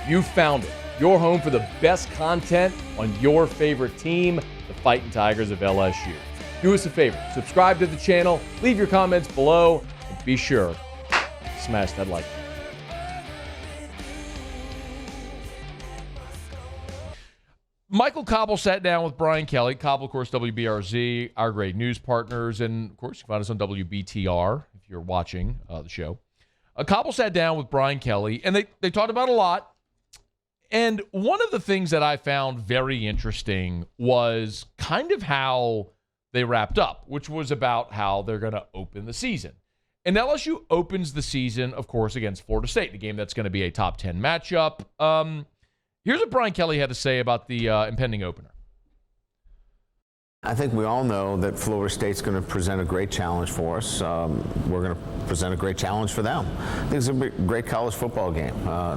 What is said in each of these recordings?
You found it. Your home for the best content on your favorite team, the Fighting Tigers of LSU. Do us a favor, subscribe to the channel, leave your comments below, and be sure to smash that like button. Michael Cobble sat down with Brian Kelly. Cobble, of course, WBRZ, our great news partners, and, of course, you can find us on WBTR if you're watching the show. Cobble sat down with Brian Kelly, and they talked about a lot. And one of the things that I found very interesting was kind of how they wrapped up, which was about how they're going to open the season. And LSU opens the season, of course, against Florida State, the game that's going to be a top 10 matchup. Here's what Brian Kelly had to say about the impending opener. I think we all know that Florida State's going to present a great challenge for us. We're going to present a great challenge for them. I think it's a great college football game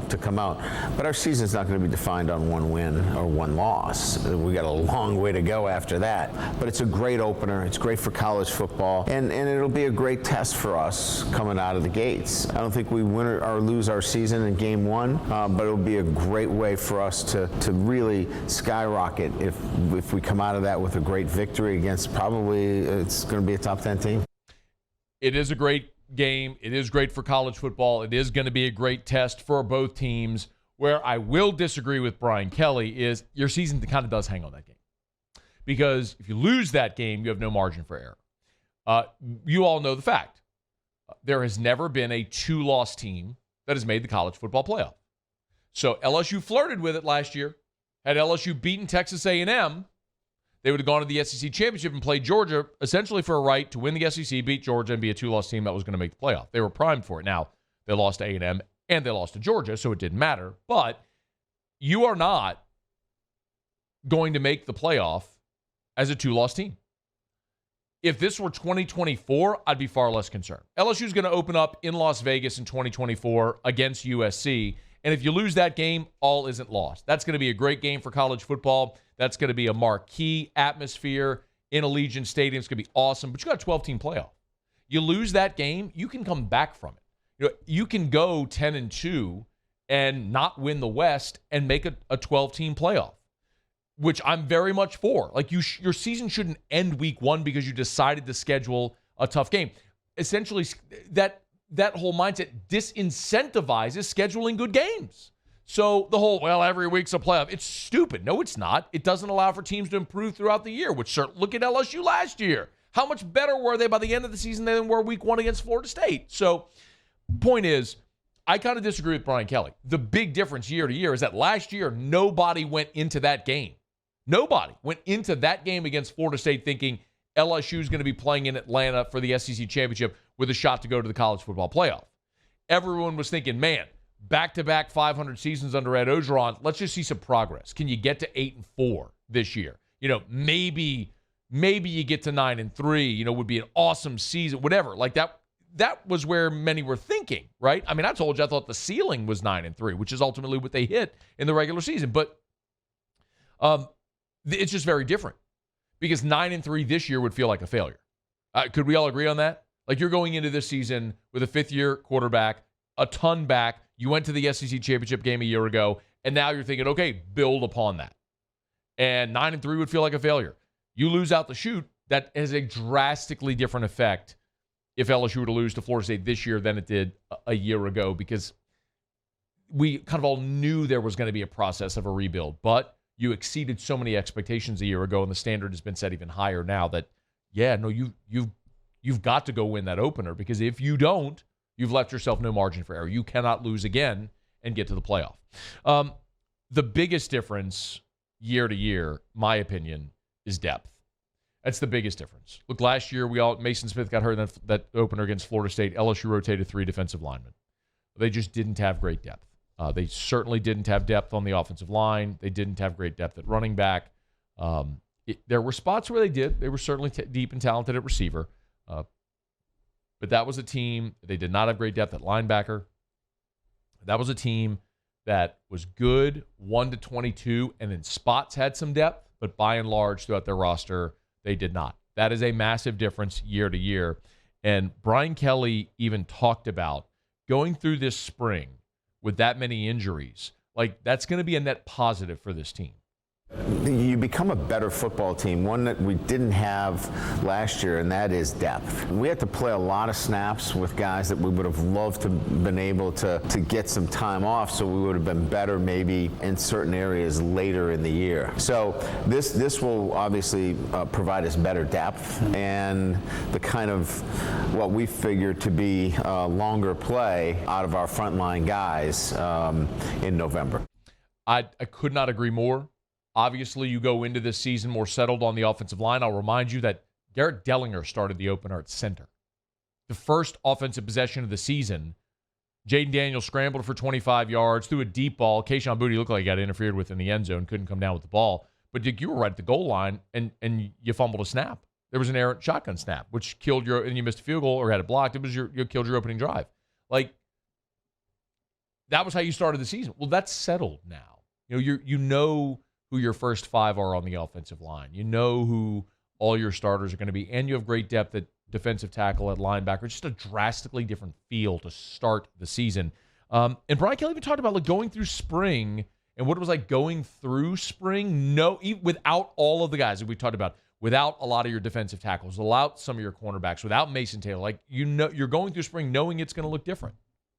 to come out. But our season's not going to be defined on one win or one loss. We got a long way to go after that. But it's a great opener. It's great for college football. And it'll be a great test for us coming out of the gates. I don't think we win or lose our season in game one, but it'll be a great way for us to really skyrocket if we come out of that with a great victory against probably it's going to be a top 10 team. It is a great game. It is great for college football. It is going to be a great test for both teams. Where I will disagree with Brian Kelly is your season kind of does hang on that game. Because if you lose that game, you have no margin for error. You all know the fact. There has never been a two-loss team that has made the college football playoff. So LSU flirted with it last year. Had LSU beaten Texas A&M, they would have gone to the SEC championship and played Georgia essentially for a right to win the SEC, beat Georgia, and be a two-loss team that was going to make the playoff. They were primed for it. Now, they lost to A&M and they lost to Georgia, so it didn't matter. But you are not going to make the playoff as a two-loss team. If this were 2024, I'd be far less concerned. LSU is going to open up in Las Vegas in 2024 against USC. And if you lose that game, all isn't lost. That's going to be a great game for college football. That's going to be a marquee atmosphere in Allegiant Stadium. It's going to be awesome. But you got a 12-team playoff. You lose that game, you can come back from it. You can go 10-2 and not win the West and make a 12-team playoff, which I'm very much for. Like your season shouldn't end week one because you decided to schedule a tough game. Essentially, that whole mindset disincentivizes scheduling good games. So the whole, every week's a playoff, it's stupid. No, it's not. It doesn't allow for teams to improve throughout the year, which look at LSU last year. How much better were they by the end of the season than they were week one against Florida State? So point is, I kind of disagree with Brian Kelly. The big difference year to year is that last year, nobody went into that game. Nobody went into that game against Florida State thinking LSU is going to be playing in Atlanta for the SEC championship with a shot to go to the college football playoff. Everyone was thinking, man, back-to-back 500 seasons under Ed Ogeron, let's just see some progress. Can you get to 8-4 this year? Maybe you get to 9-3, would be an awesome season, whatever. Like that was where many were thinking, right? I mean, I told you I thought the ceiling was 9-3, which is ultimately what they hit in the regular season. But it's just very different because 9-3 this year would feel like a failure. Could we all agree on that? Like you're going into this season with a fifth-year quarterback, a ton back. You went to the SEC championship game a year ago, and now you're thinking, okay, build upon that. And 9-3 would feel like a failure. You lose out the chute, that has a drastically different effect if LSU were to lose to Florida State this year than it did a year ago, because we kind of all knew there was going to be a process of a rebuild. But you exceeded so many expectations a year ago, and the standard has been set even higher now that, you've got to go win that opener, because if you don't, you've left yourself no margin for error. You cannot lose again and get to the playoff. The biggest difference year to year, my opinion, is depth. That's the biggest difference. Look, last year, Mason Smith got hurt in that opener against Florida State. LSU rotated 3 defensive linemen. They just didn't have great depth. They certainly didn't have depth on the offensive line. They didn't have great depth at running back. There were spots where they did. They were certainly deep and talented at receiver. But that was a team, they did not have great depth at linebacker. That was a team that was good 1-22 and in spots had some depth, but by and large throughout their roster, they did not. That is a massive difference year to year. And Brian Kelly even talked about going through this spring with that many injuries, Like, that's going to be a net positive for this team. You become a better football team, one that we didn't have last year, and that is depth. We had to play a lot of snaps with guys that we would have loved to been able to get some time off, so we would have been better maybe in certain areas later in the year. So this will obviously provide us better depth and the kind of what we figure to be longer play out of our frontline guys in November. I could not agree more. Obviously, you go into this season more settled on the offensive line. I'll remind you that Garrett Dellinger started the opener at center. The first offensive possession of the season, Jaden Daniels scrambled for 25 yards, threw a deep ball. Kayshon Boutte looked like he got interfered with in the end zone, couldn't come down with the ball. But Dick, you were right at the goal line, and you fumbled a snap. There was an errant shotgun snap, which killed your, and you missed a field goal or had it blocked. It was you killed your opening drive. Like, that was how you started the season. Well, that's settled now. You know who your first five are on the offensive line. You know who all your starters are going to be, and you have great depth at defensive tackle, at linebacker. Just a drastically different feel to start the season. And Brian Kelly even talked about going through spring and what it was like going through spring. No, without all of the guys that we talked about, without a lot of your defensive tackles, without some of your cornerbacks, without Mason Taylor, you're going through spring knowing it's going to look different.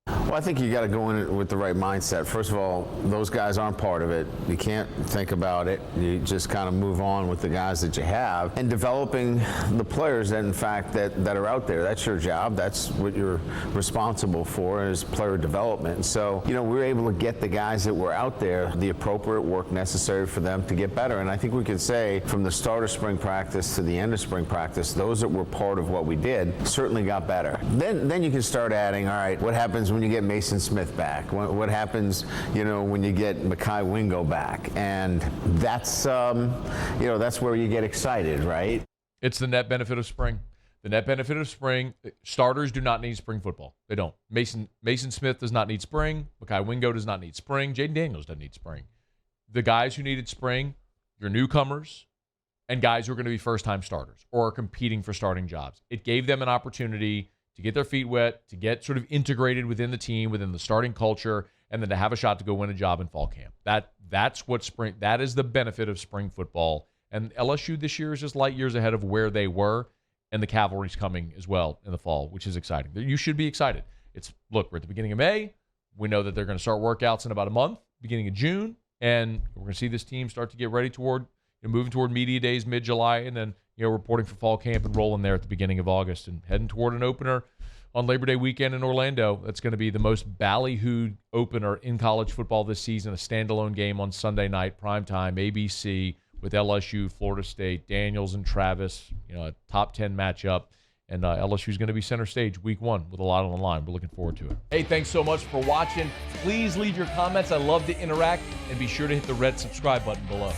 Well, I think you got to go in with the right mindset. First of all, those guys aren't part of it. You can't think about it. You just kind of move on with the guys that you have and developing the players that, in fact, that are out there. That's your job. That's what you're responsible for, is player development. And so, we were able to get the guys that were out there the appropriate work necessary for them to get better. And I think we can say from the start of spring practice to the end of spring practice, those that were part of what we did certainly got better. Then you can start adding, all right, what happens when you get Mason Smith back? What happens, when you get Mekhi Wingo back? And that's, that's where you get excited, right? It's the net benefit of spring. The net benefit of spring, starters do not need spring football. They don't. Mason Smith does not need spring. Mekhi Wingo does not need spring. Jaden Daniels doesn't need spring. The guys who needed spring, your newcomers, and guys who are going to be first-time starters or are competing for starting jobs. It gave them an opportunity to get their feet wet, to get sort of integrated within the team, within the starting culture, and then to have a shot to go win a job in fall camp. That's what spring. That is the benefit of spring football. And LSU this year is just light years ahead of where they were, and the cavalry's coming as well in the fall, which is exciting. You should be excited. We're at the beginning of May. We know that they're going to start workouts in about a month, beginning of June, and we're going to see this team start to get ready toward moving toward media days mid-July, and then reporting for fall camp and rolling there at the beginning of August and heading toward an opener on Labor Day weekend in Orlando. That's going to be the most ballyhooed opener in college football this season, a standalone game on Sunday night, primetime, ABC, with LSU, Florida State, Daniels and Travis, a top 10 matchup. And LSU is going to be center stage week 1 with a lot on the line. We're looking forward to it. Hey, thanks so much for watching. Please leave your comments. I love to interact. And be sure to hit the red subscribe button below.